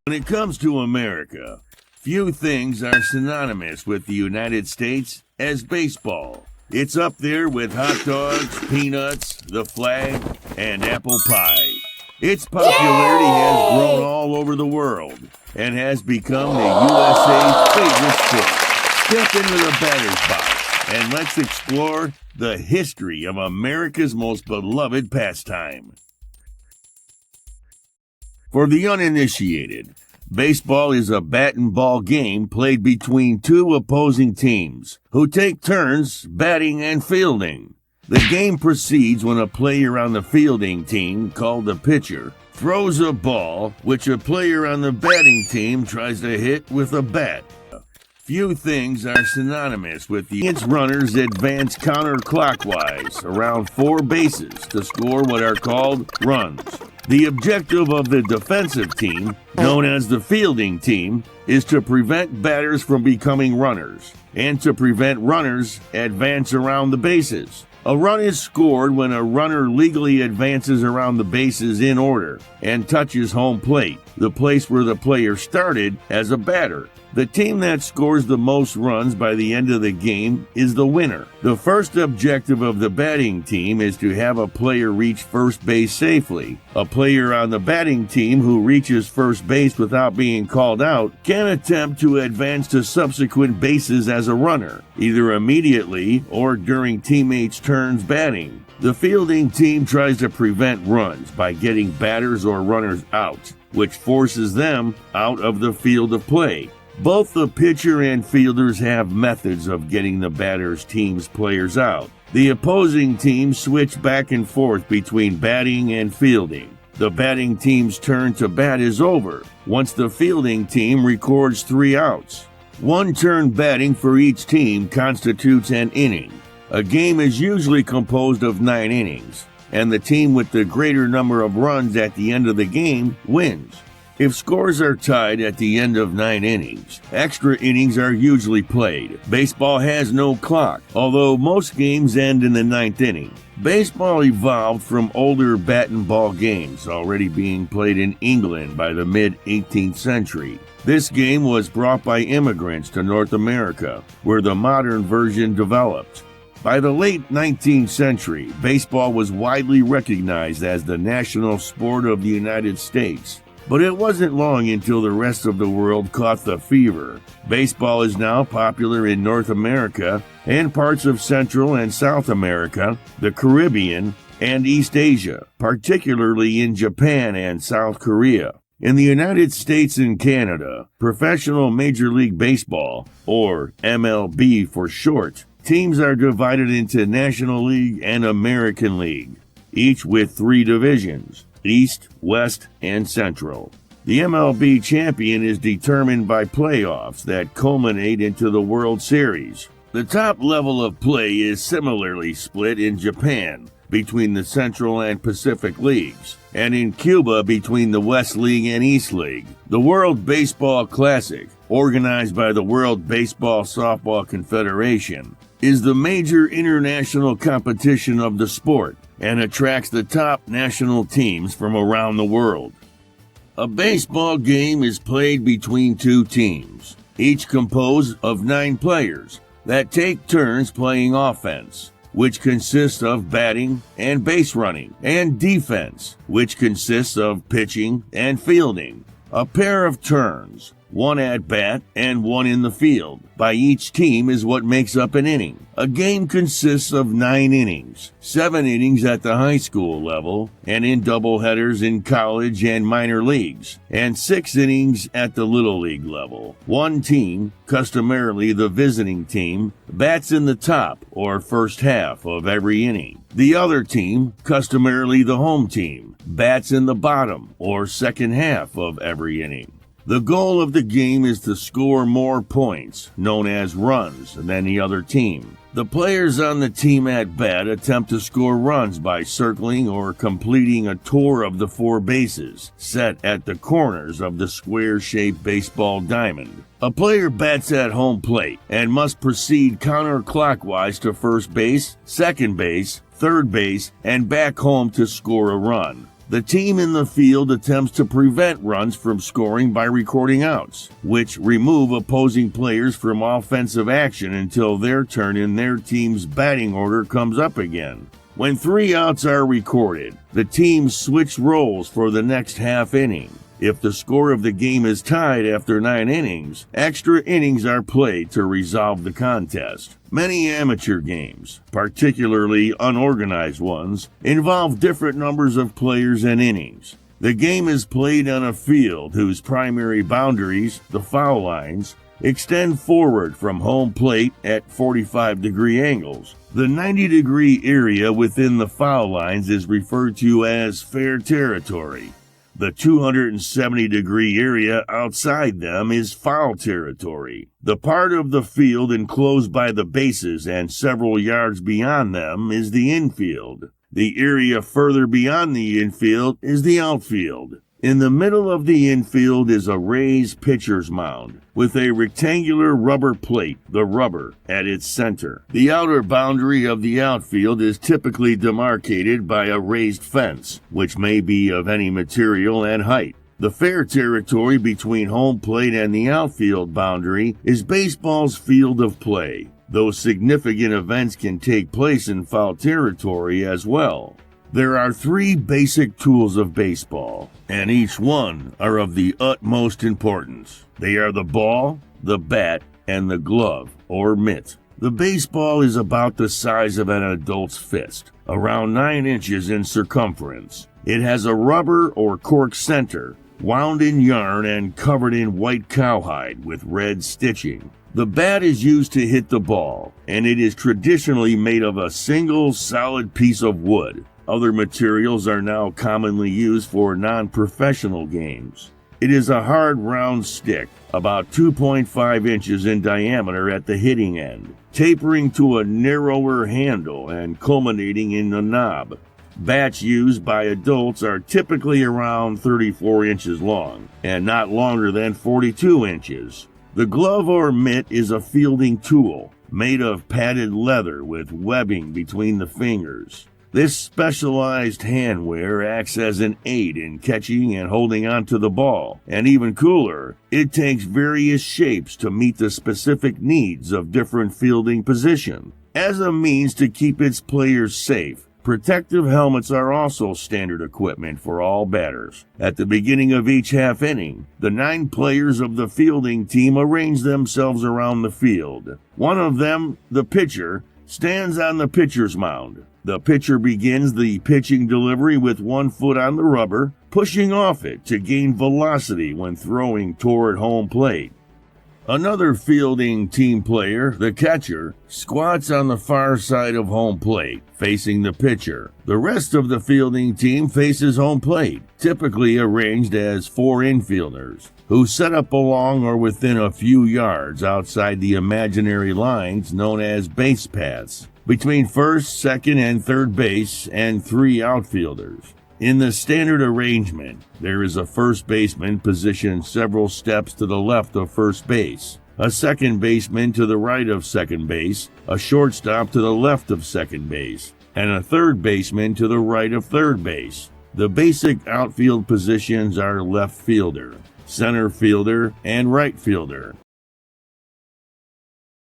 When it comes to America, few things are synonymous with the United States as baseball. It's up there with hot dogs, peanuts, the flag, and apple pie. Its popularity has grown all over the world and has become the USA's favorite sport. Step into the batter's box and let's explore the history of America's most beloved pastime. For the uninitiated, baseball is a bat and ball game played between two opposing teams who take turns batting and fielding. The game proceeds when a player on the fielding team, called the pitcher, throws a ball which a player on the batting team tries to hit with a bat. Few things are synonymous with its runners advance counterclockwise around four bases to score what are called runs. The objective of the defensive team, known as the fielding team, is to prevent batters from becoming runners and to prevent runners advance around the bases. A run is scored when a runner legally advances around the bases in order and touches home plate, the place where the player started as a batter. The team that scores the most runs by the end of the game is the winner. The first objective of the batting team is to have a player reach first base safely. A player on the batting team who reaches first base without being called out can attempt to advance to subsequent bases as a runner, either immediately or during teammates' turns batting. The fielding team tries to prevent runs by getting batters or runners out, which forces them out of the field of play. Both the pitcher and fielders have methods of getting the batter's team's players out. The opposing teams switch back and forth between batting and fielding. The batting team's turn to bat is over once the fielding team records 3 outs. One turn batting for each team constitutes an inning. A game is usually composed of 9 innings, and the team with the greater number of runs at the end of the game wins. If scores are tied at the end of 9 innings, extra innings are usually played. Baseball has no clock, although most games end in the 9th inning. Baseball evolved from older bat and ball games already being played in England by the mid-18th century. This game was brought by immigrants to North America, where the modern version developed. By the late 19th century, baseball was widely recognized as the national sport of the United States. But it wasn't long until the rest of the world caught the fever. Baseball is now popular in North America and parts of Central and South America, the Caribbean, and East Asia, particularly in Japan and South Korea. In the United States and Canada, professional Major League Baseball, or MLB for short, teams are divided into National League and American League, each with 3 divisions: East, West, and Central. The MLB champion is determined by playoffs that culminate into the World Series. The top level of play is similarly split in Japan between the Central and Pacific Leagues, and in Cuba between the West League and East League. The World Baseball Classic, organized by the World Baseball Softball Confederation, is the major international competition of the sport and attracts the top national teams from around the world. A baseball game is played between 2 teams, each composed of 9 players that take turns playing offense, which consists of batting and base running, and defense, which consists of pitching and fielding. A pair of turns, 1 at bat and 1 in the field, by each team is what makes up an inning. A game consists of 9 innings, 7 innings at the high school level and in doubleheaders in college and minor leagues, and 6 innings at the little league level. One team, customarily the visiting team, bats in the top or first half of every inning. The other team, customarily the home team, bats in the bottom or second half of every inning. The goal of the game is to score more points, known as runs, than the other team. The players on the team at bat attempt to score runs by circling or completing a tour of the 4 bases set at the corners of the square-shaped baseball diamond. A player bats at home plate and must proceed counterclockwise to first base, second base, third base, and back home to score a run. The team in the field attempts to prevent runs from scoring by recording outs, which remove opposing players from offensive action until their turn in their team's batting order comes up again. When 3 outs are recorded, the teams switch roles for the next half inning. If the score of the game is tied after 9 innings, extra innings are played to resolve the contest. Many amateur games, particularly unorganized ones, involve different numbers of players and innings. The game is played on a field whose primary boundaries, the foul lines, extend forward from home plate at 45-degree angles. The 90-degree area within the foul lines is referred to as fair territory. The 270-degree area outside them is foul territory. The part of the field enclosed by the bases and several yards beyond them is the infield. The area further beyond the infield is the outfield. In the middle of the infield is a raised pitcher's mound with a rectangular rubber plate, the rubber, at its center. The outer boundary of the outfield is typically demarcated by a raised fence, which may be of any material and height. The fair territory between home plate and the outfield boundary is baseball's field of play, though significant events can take place in foul territory as well. There are 3 basic tools of baseball, and each one are of the utmost importance. They are the ball, the bat, and the glove, or mitt. The baseball is about the size of an adult's fist, around 9 inches in circumference. It has a rubber or cork center, wound in yarn and covered in white cowhide with red stitching. The bat is used to hit the ball, and it is traditionally made of a single solid piece of wood. Other materials are now commonly used for non-professional games. It is a hard round stick, about 2.5 inches in diameter at the hitting end, tapering to a narrower handle and culminating in a knob. Bats used by adults are typically around 34 inches long, and not longer than 42 inches. The glove or mitt is a fielding tool, made of padded leather with webbing between the fingers. This specialized handwear acts as an aid in catching and holding onto the ball, and even cooler, it takes various shapes to meet the specific needs of different fielding positions. As a means to keep its players safe, protective helmets are also standard equipment for all batters. At the beginning of each half inning, the 9 players of the fielding team arrange themselves around the field. One of them, the pitcher, stands on the pitcher's mound. The pitcher begins the pitching delivery with 1 foot on the rubber, pushing off it to gain velocity when throwing toward home plate. Another fielding team player, the catcher, squats on the far side of home plate, facing the pitcher. The rest of the fielding team faces home plate, typically arranged as 4 infielders, who set up along or within a few yards outside the imaginary lines known as base paths, between first, second, and third base, and 3 outfielders. In the standard arrangement, there is a first baseman positioned several steps to the left of first base, a second baseman to the right of second base, a shortstop to the left of second base, and a third baseman to the right of third base. The basic outfield positions are left fielder, center fielder, and right fielder.